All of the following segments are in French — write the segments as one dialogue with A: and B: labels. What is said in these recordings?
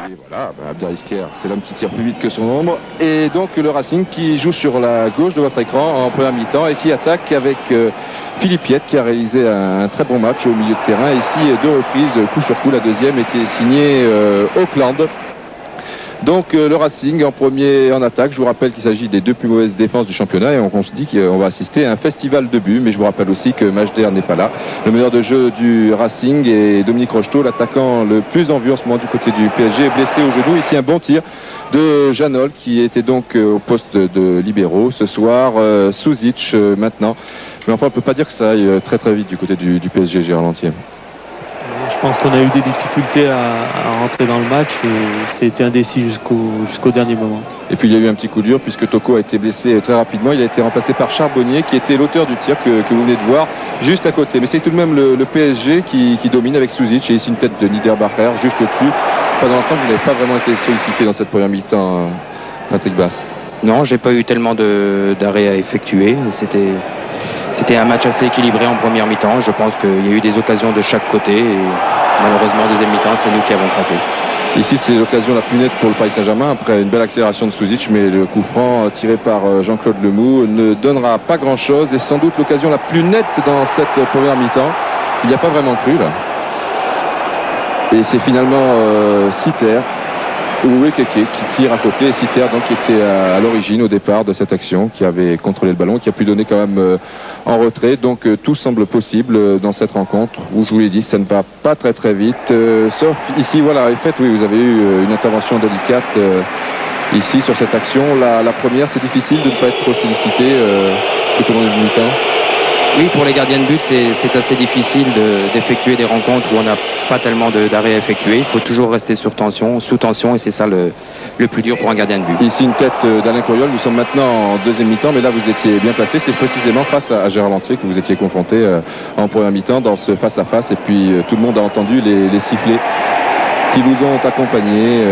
A: Et voilà, Abderrizker, c'est l'homme qui tire plus vite que son ombre. Et donc le Racing qui joue sur la gauche de votre écran en première mi-temps et qui attaque avec Philippe Piette qui a réalisé un très bon match au milieu de terrain. Ici, 2 reprises, coup sur coup. La deuxième était signée Auckland. Donc le Racing en premier en attaque. Je vous rappelle qu'il s'agit des 2 plus mauvaises défenses du championnat et on se dit qu'on va assister à un festival de buts. Mais je vous rappelle aussi que Majder n'est pas là. Le meneur de jeu du Racing est Dominique Rocheteau, l'attaquant le plus en vue en ce moment du côté du PSG, est blessé au genou. Ici un bon tir de Janol qui était donc au poste de libéraux. Ce soir, Suzic maintenant. Mais enfin on ne peut pas dire que ça aille très très vite du côté du PSG, Gérard Lantier.
B: Je pense qu'on a eu des difficultés à rentrer dans le match et c'était indécis jusqu'au dernier moment.
A: Et puis il y a eu un petit coup dur puisque Toko a été blessé très rapidement. Il a été remplacé par Charbonnier qui était l'auteur du tir que vous venez de voir juste à côté. Mais c'est tout de même le PSG qui domine avec Suzic et ici une tête de Niederbacher juste au-dessus. Enfin, dans l'ensemble, vous n'avez pas vraiment été sollicité dans cette première mi-temps, Patrick Basse.
C: Non, j'ai pas eu tellement d'arrêts à effectuer. C'était un match assez équilibré en première mi-temps. Je pense qu'il y a eu des occasions de chaque côté et malheureusement en deuxième mi-temps, c'est nous qui avons craqué.
A: Ici, c'est l'occasion la plus nette pour le Paris Saint-Germain après une belle accélération de Suzic, mais le coup franc tiré par Jean-Claude Lemou ne donnera pas grand-chose et sans doute l'occasion la plus nette dans cette première mi-temps. Il n'y a pas vraiment cru là. Et c'est finalement Siter ou Keke qui tire à côté. Et Siter donc qui était à l'origine au départ de cette action, qui avait contrôlé le ballon, qui a pu donner quand même en retrait. Donc tout semble possible dans cette rencontre où je vous l'ai dit, ça ne va pas très très vite. Sauf ici, voilà, en fait, oui, vous avez eu une intervention délicate ici sur cette action. La première, c'est difficile de ne pas être trop sollicité tout au long du mi-temps.
C: Oui, pour les gardiens de but, c'est assez difficile d'effectuer des rencontres où on n'a pas tellement d'arrêts à effectuer. Il faut toujours rester sous tension, et c'est ça le plus dur pour un gardien de but.
A: Ici, une tête d'Alain Couriol. Nous sommes maintenant en deuxième mi-temps, mais là, vous étiez bien placé. C'est précisément face à Gérard Lantier que vous étiez confronté en première mi-temps dans ce face-à-face. Et puis, tout le monde a entendu les sifflets qui vous ont accompagné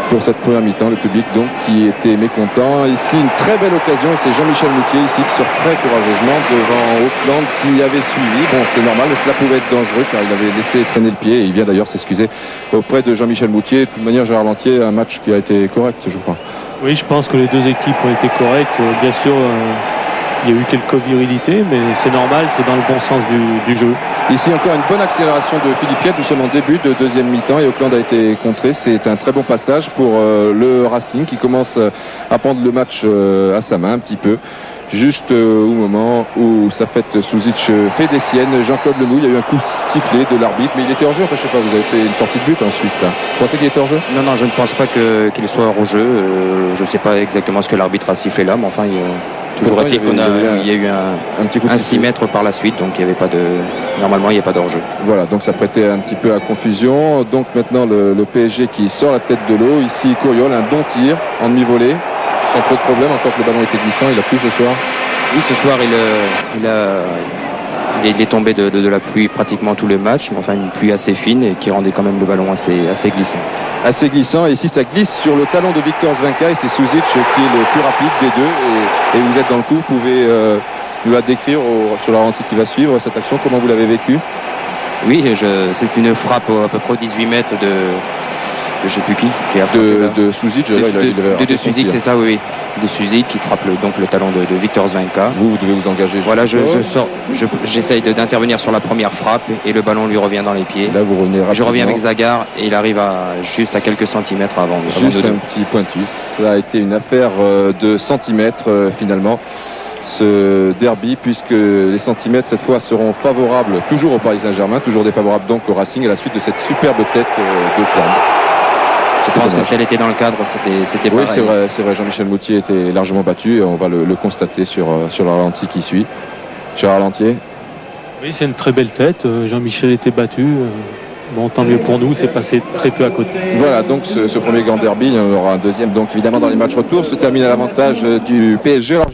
A: pour cette première mi-temps, le public donc qui était mécontent. Ici une très belle occasion et c'est Jean-Michel Moutier ici qui sort très courageusement devant Auckland qui avait suivi. Bon, c'est normal, mais cela pouvait être dangereux car il avait laissé traîner le pied et il vient d'ailleurs s'excuser auprès de Jean-Michel Moutier. De toute manière, Gérard Lantier, un match qui a été correct, je crois.
B: Oui, je pense que les 2 équipes ont été correctes. Bien sûr, il y a eu quelques virilités, mais c'est normal, c'est dans le bon sens du jeu.
A: Ici encore une bonne accélération de Philippe Piette. Nous sommes en début de deuxième mi-temps et Auckland a été contré. C'est un très bon passage pour le Racing qui commence à prendre le match à sa main un petit peu. Juste au moment où Safet Suzic fait des siennes. Jean-Claude Lemou, il y a eu un coup sifflé de l'arbitre, mais il était hors jeu. Enfin, je sais pas, vous avez fait une sortie de but ensuite là. Vous pensez qu'il était hors jeu?
C: Non, je ne pense pas qu'il soit hors jeu. Je ne sais pas exactement ce que l'arbitre a sifflé là, mais enfin, toujours été qu'il y a eu un petit coup de 6 mètres par la suite, donc il n'y avait pas de. Normalement, il n'y a pas d'hors-jeu.
A: Voilà, donc ça prêtait un petit peu à confusion. Donc maintenant le PSG qui sort la tête de l'eau. Ici Couriol, un bon tir en demi-volée, sans trop de problème, encore que le ballon était glissant. Il a plu ce soir.
C: Oui, ce soir il est tombé de la pluie pratiquement tout le match, mais enfin une pluie assez fine et qui rendait quand même le ballon assez glissant.
A: Assez glissant, et ici ça glisse sur le talon de Victor Zvenka et c'est Suzic qui est le plus rapide des deux et vous êtes dans le coup. Vous pouvez nous la décrire sur la ralenti qui va suivre cette action, comment vous l'avez vécue?
C: Oui, c'est une frappe à peu près 18 mètres de je ne sais plus qui a frappé
A: de Suzic,
C: de Suzic, c'est ça, oui. De Suzic qui frappe donc le talon de Victor Zvenka.
A: Vous devez vous engager.
C: Voilà, j'essaye d'intervenir sur la première frappe et le ballon lui revient dans les pieds.
A: Là, vous revenez rapidement.
C: Je reviens avec Zagar et il arrive juste à quelques centimètres avant.
A: Juste un petit pointus. Ça a été une affaire de centimètres finalement. Ce derby, puisque les centimètres cette fois seront favorables toujours au Paris Saint-Germain, toujours défavorables donc au Racing à la suite de cette superbe tête d'Auckland.
C: Je pense que si elle était dans le cadre, c'était pareil.
A: Oui, c'est vrai. Jean-Michel Moutier était largement battu et on va le constater sur le ralenti qui suit. Gérard Lantier.
B: Oui, c'est une très belle tête. Jean-Michel était battu. Bon, tant mieux pour nous, c'est passé très peu à côté.
A: Voilà, donc ce premier grand derby, il y en aura un deuxième. Donc évidemment dans les matchs retour, se termine à l'avantage du PSG. Alors,